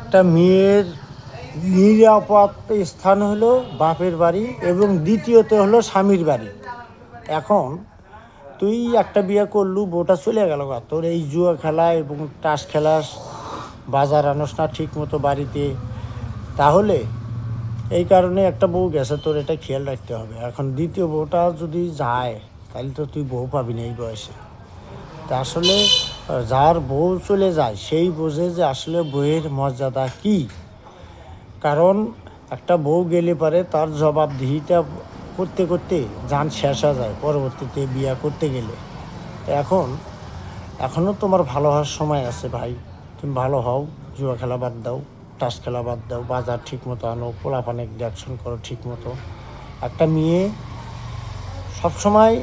একটা মেয়ের নিরাপদ স্থান হলো বাপের বাড়ি এবং দ্বিতীয়ত হলো স্বামীর বাড়ি। এখন তুই একটা বিয়ে করলু, বউটা চলে গেল, তোর এই জুয়া খেলা এবং তাস খেলাস, বাজার আনস না ঠিক মতো বাড়িতে, তাহলে এই কারণে একটা বউ গেছে, তোর এটা খেয়াল রাখতে হবে। এখন দ্বিতীয় বউটা যদি যায় তাহলে তো তুই বউ পাবি না এই বয়সে। তা আসলে যার বউ চলে যায় সেই বোঝে যে আসলে বউয়ের মর্যাদা কী। কারণ একটা বউ গেলে পারে তার জবাবদিহিতা করতে করতে জান শেষ হয়ে যায় পরবর্তীতে বিয়ে করতে গেলে। এখনও তোমার ভালো হওয়ার সময় আছে ভাই। তুমি ভালো হও, জুয়া খেলা বাদ দাও, তাস খেলা বাদ দাও, বাজার ঠিক মতো আনো, পোলাপানে দেখশন করো ঠিক মতো। একটা মেয়ে সবসময়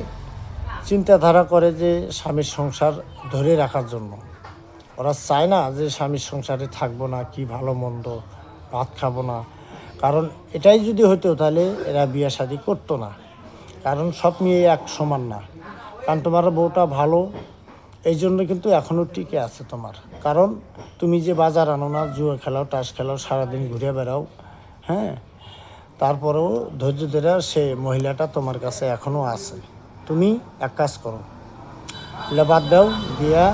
চিন্তাধারা করে যে স্বামীর সংসার ধরে রাখার জন্য। ওরা চায় না যে স্বামীর সংসারে থাকবো না, কি ভালো মন্দ, ভাত খাবো না। কারণ এটাই যদি হতো তাহলে এরা বিয়ে শাদী করতো না। কারণ সব মেয়ে এক সমান না। কারণ তোমার বউটা ভালো, এই জন্য কিন্তু এখনও টিকে আছে তোমার। কারণ তুমি যে বাজার আনো না, জুয়া খেলাও, তাস খেলাও, সারাদিন ঘুরে বেড়াও, হ্যাঁ, তারপরেও ধৈর্য ধরে সে মহিলাটা তোমার কাছে এখনও আছে। তুমি এক কাজ করো, এগুলো বাদ দাও, দিয়া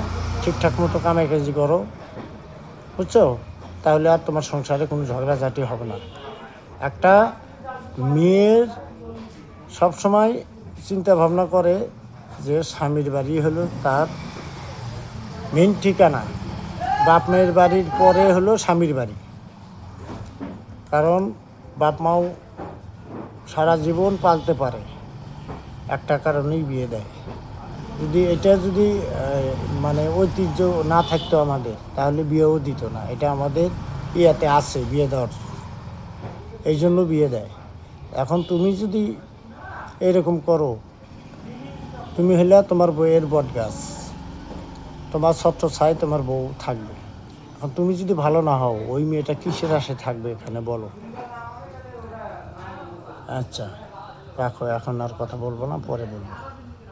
ঠিকঠাক মতো কামাই কাজি করো, বুঝছো? তাহলে আর তোমার সংসারে কোনো ঝগড়াঝাটি হবে না। একটা মেয়ের সবসময় চিন্তা ভাবনা করে যে স্বামীর বাড়ি হলো তার মেন ঠিকানা, বাপ মায়ের বাড়ির পরে হলো স্বামীর বাড়ি। কারণ বাপ মাও সারা জীবন পালতে পারে, একটা কারণেই বিয়ে দেয়। যদি মানে ঐতিহ্য না থাকতো আমাদের, তাহলে বিয়েও দিত না। এটা আমাদের ইয়েতে আছে বিয়ে দেওয়ার, এই জন্য বিয়ে দেয়। এখন তুমি যদি এরকম করো, তুমি হলে তোমার বউয়ের বট গাছ, তোমার ছত্র ছায় তোমার বউ থাকবে। এখন তুমি যদি ভালো না হও, ওই মেয়েটা কিসের আশে থাকবে এখানে বলো? আচ্ছা রাখো, এখন আর কথা বলবো না, পরে বলবো।